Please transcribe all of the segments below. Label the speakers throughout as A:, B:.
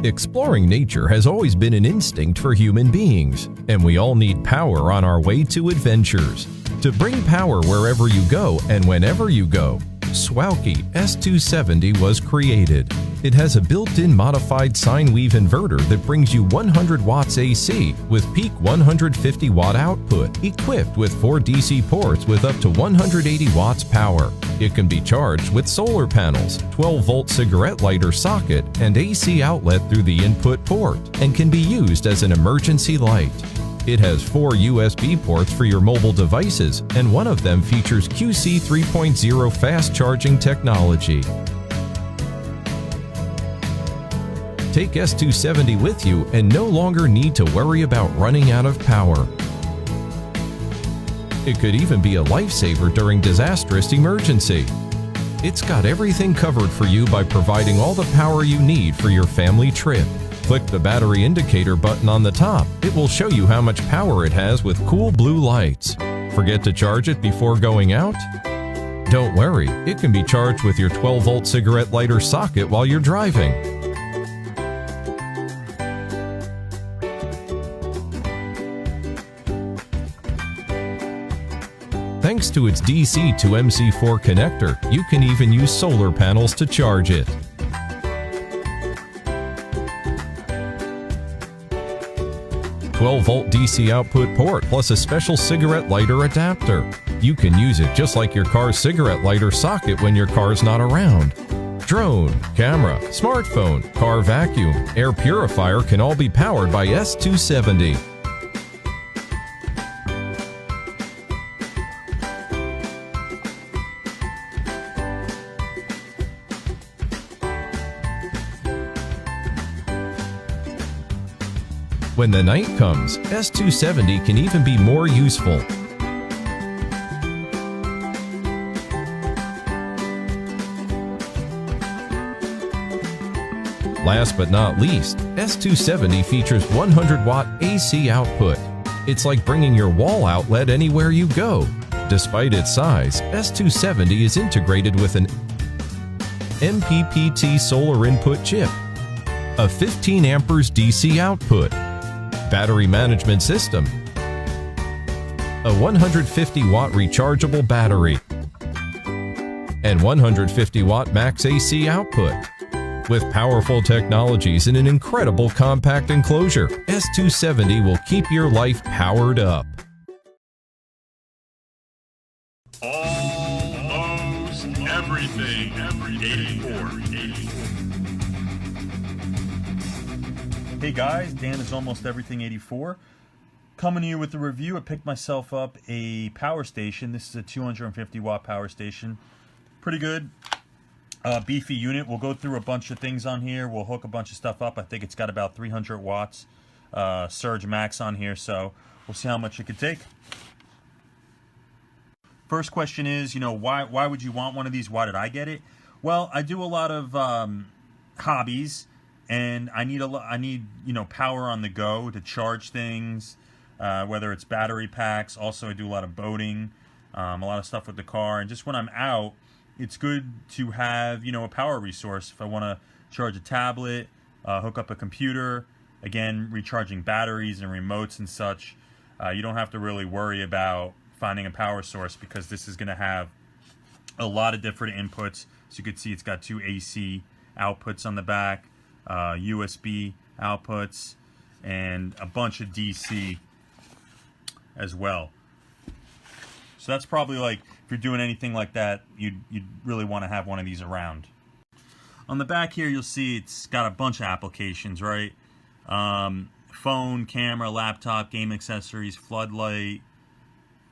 A: Exploring nature has always been an instinct for human beings, and we all need power on our way to adventures. To bring power wherever you go and whenever you go, Suaoki S270 was created. It has a built-in modified sine wave inverter that brings you 100 watts AC with peak 150 watt output, equipped with 4 DC ports with up to 180 watts power. It can be charged with solar panels, 12-volt cigarette lighter socket, and AC outlet through the input port, and can be used as an emergency light. It has 4 USB ports for your mobile devices, and one of them features QC 3.0 fast charging technology. Take S270 with you and no longer need to worry about running out of power. It could even be a lifesaver during disastrous emergency. It's got everything covered for you by providing all the power you need for your family trip. Click the battery indicator button on the top. It will show you how much power it has with cool blue lights. Forget to charge it before going out? Don't worry, it can be charged with your 12-volt cigarette lighter socket while you're driving. Thanks to its DC to MC4 connector, you can even use solar panels to charge it. A 12-volt DC output port plus a special cigarette lighter adapter. You can use it just like your car's cigarette lighter socket when your car's not around. Drone, camera, smartphone, car vacuum, air purifier can all be powered by S270. When the night comes, S270 can even be more useful. Last but not least, S270 features 100 watt AC output. It's like bringing your wall outlet anywhere you go. Despite its size, S270 is integrated with an MPPT solar input chip, a 15 amperes DC output, battery management system, a 150 watt rechargeable battery, and 150 watt max AC output. With powerful technologies and an incredible compact enclosure, S270 will keep your life powered up.
B: Almost everything. 84.
C: Hey guys, Dan is Almost Everything 84. Coming to you with a review. I picked myself up a power station. This is a 250 watt power station. Pretty good. Beefy unit. We'll go through a bunch of things on here. We'll hook a bunch of stuff up. I think it's got about 300 watts surge max on here, so we'll see how much it could take. First question is, why would you want one of these? Why did I get it? Well, I do a lot of hobbies, and I need power on the go to charge things, whether it's battery packs. Also, I do a lot of boating, a lot of stuff with the car, and just when I'm out, it's good to have, a power resource. If I want to charge a tablet, hook up a computer, again, recharging batteries and remotes and such, you don't have to really worry about finding a power source because this is going to have a lot of different inputs. So you can see it's got 2 AC outputs on the back, USB outputs, and a bunch of DC as well. So that's probably like, if you're doing anything like that, you'd really want to have one of these around. On the back here, you'll see it's got a bunch of applications, right? Phone, camera, laptop, game accessories, floodlight,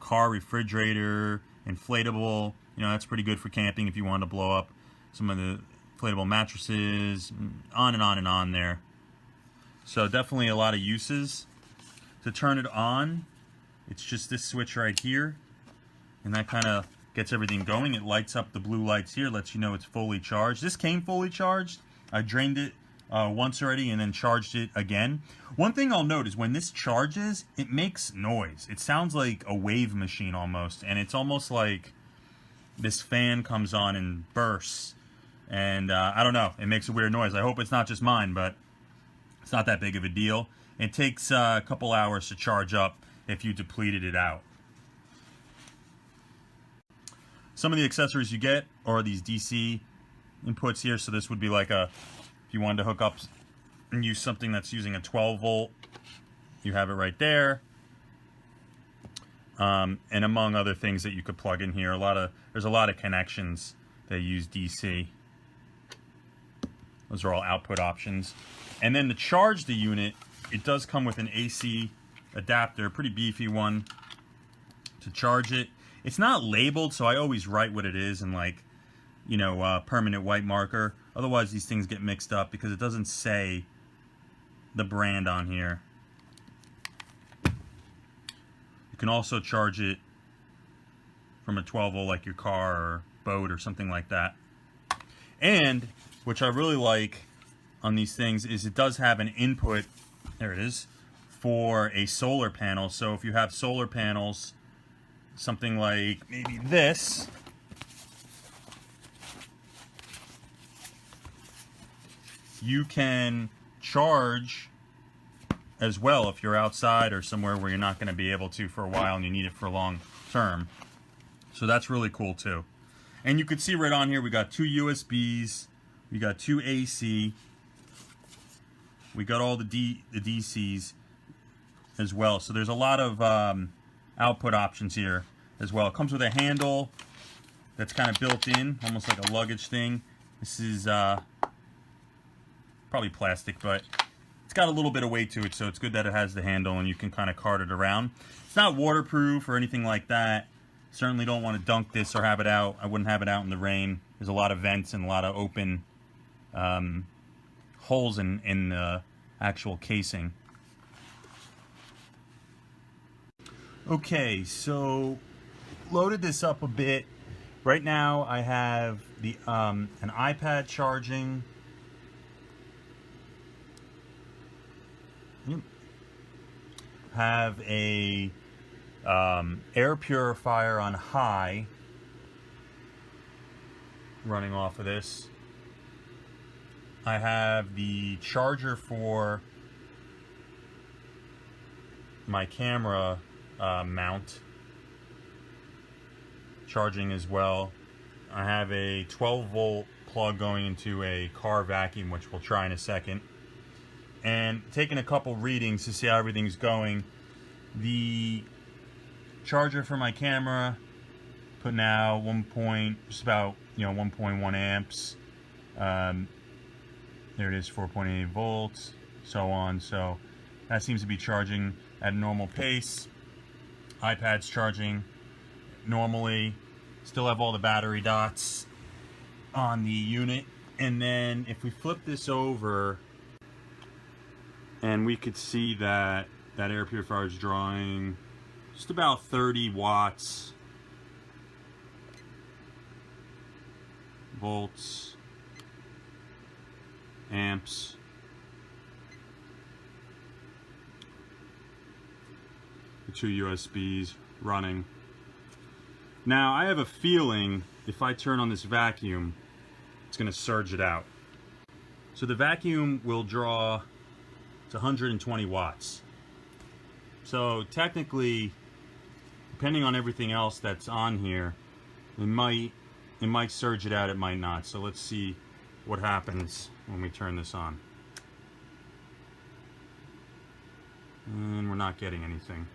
C: car refrigerator, inflatable. That's pretty good for camping if you want to blow up some of the inflatable mattresses, on and on and on there. So definitely a lot of uses. To turn it on, it's just this switch right here. And that kind of gets everything going. It lights up the blue lights here, lets you know it's fully charged. This came fully charged. I drained it once already and then charged it again. One thing I'll note is when this charges, it makes noise. It sounds like a wave machine almost. And it's almost like this fan comes on and bursts. And I don't know, it makes a weird noise. I hope it's not just mine, but It's not that big of a deal. It takes a couple hours to charge up if you depleted it out. Some of the accessories you get are these DC inputs here. So this would be like if you wanted to hook up and use something that's using a 12 volt, you have it right there. And among other things that you could plug in here, there's a lot of connections that use DC. Those are all output options. And then to charge the unit, it does come with an AC adapter, a pretty beefy one to charge it. It's not labeled, so I always write what it is in, like, you know, permanent white marker. Otherwise, these things get mixed up because it doesn't say the brand on here. You can also charge it from a 12 volt like your car or boat or something like that. And, which I really like on these things, is it does have an input, there it is, for a solar panel. So if you have solar panels, something like maybe this, you can charge as well if you're outside or somewhere where you're not going to be able to for a while and you need it for long term. So that's really cool too. And you can see right on here we got 2 USBs, we got 2 AC, we got all the DCs as well. So there's a lot of output options here as well. It comes with a handle that's kind of built in, almost like a luggage thing. This is probably plastic, but it's got a little bit of weight to it, so it's good that it has the handle and you can kind of cart it around. It's not waterproof or anything like that. Certainly don't want to dunk this or have it out. I wouldn't have it out in the rain. There's a lot of vents and a lot of open holes in the actual casing. Okay, so loaded this up a bit. Right now I have the an iPad charging. Have a air purifier on high running off of this. I have the charger for my camera mount charging as well. I have a 12 volt plug going into a car vacuum, which we'll try in a second, and taking a couple readings to see how everything's going. The charger for my camera putting out just about 1.1 amps. There it is, 4.8 volts, so on. So that seems to be charging at a normal pace. iPad's charging normally. Still have all the battery dots on the unit. And then if we flip this over, and we could see that that air purifier is drawing just about 30 watts, volts, amps. The 2 USBs running. Now I have a feeling if I turn on this vacuum, it's going to surge it out. So the vacuum will draw to 120 watts. So technically, depending on everything else that's on here, it might surge it out, it might not. So let's see what happens when we turn this on. And we're not getting anything.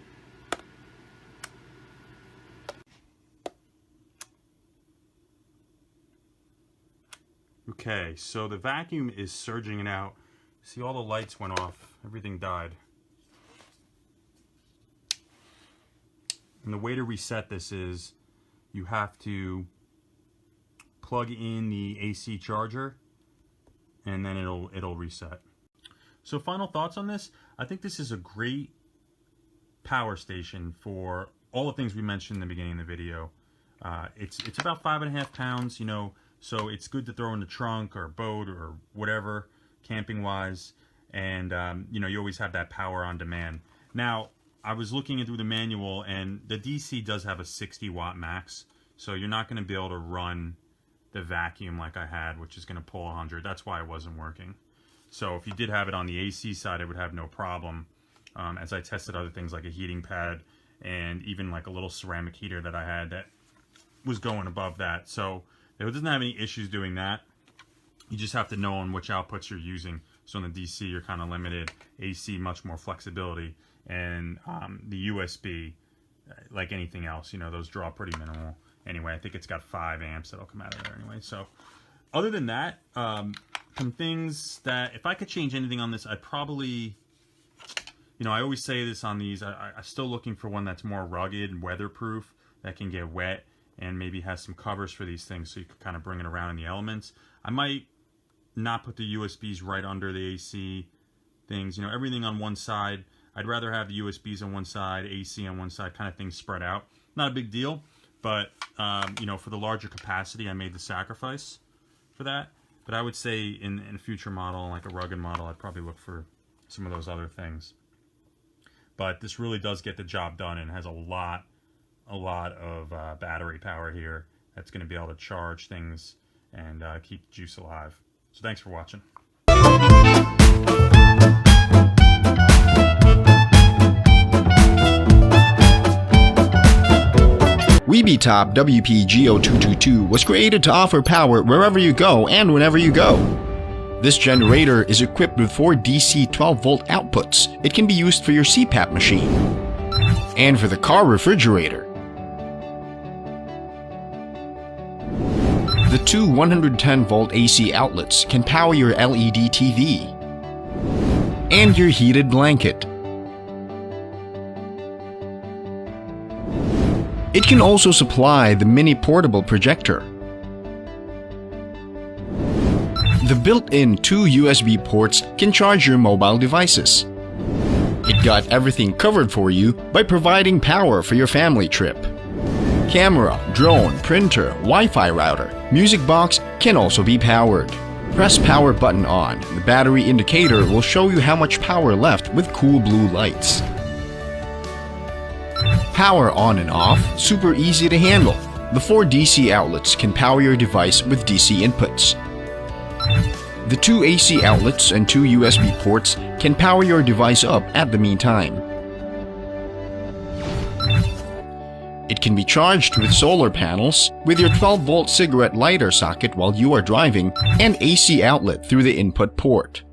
C: Okay, so the vacuum is surging it out. See, all the lights went off, everything died. And the way to reset this is you have to plug in the AC charger and then it'll reset. So final thoughts on this. I think this is a great power station for all the things we mentioned in the beginning of the video. It's about 5.5 pounds, so it's good to throw in the trunk or boat or whatever, camping wise. And you always have that power on demand. Now, I was looking through the manual, and the DC does have a 60 watt max, so you're not going to be able to run the vacuum like I had, which is going to pull 100. That's why it wasn't working. So if you did have it on the AC side, it would have no problem. As I tested other things like a heating pad and even like a little ceramic heater that I had that was going above that. So it doesn't have any issues doing that. You just have to know on which outputs you're using. So on the DC, you're kind of limited. AC, much more flexibility. And the USB, like anything else, you know, those draw pretty minimal. Anyway, I think it's got 5 amps that'll come out of there anyway. So other than that, some things that, if I could change anything on this, I'd probably, you know, I always say this on these, I'm still looking for one that's more rugged and weatherproof, that can get wet, and maybe has some covers for these things so you can kind of bring it around in the elements. I might not put the USBs right under the AC things, you know, everything on one side. I'd rather have the USBs on one side, AC on one side, kind of things spread out. Not a big deal, but, you know, for the larger capacity, I made the sacrifice for that. But I would say in a future model, like a rugged model, I'd probably look for some of those other things. But this really does get the job done and has a lot of battery power here that's going to be able to charge things and keep the juice alive. So thanks for watching.
D: Webetop WPGO222 was created to offer power wherever you go and whenever you go. This generator is equipped with 4 DC 12-volt outputs. It can be used for your CPAP machine and for the car refrigerator. The 2 110-volt AC outlets can power your LED TV and your heated blanket. It can also supply the mini portable projector. The built-in 2 USB ports can charge your mobile devices. It got everything covered for you by providing power for your family trip. Camera, drone, printer, Wi-Fi router, music box can also be powered. Press power button on. The battery indicator will show you how much power left with cool blue lights. Power on and off, super easy to handle. The 4 DC outlets can power your device with DC inputs. The 2 AC outlets and 2 USB ports can power your device up at the meantime. It can be charged with solar panels, with your 12-volt cigarette lighter socket while you are driving, and AC outlet through the input port.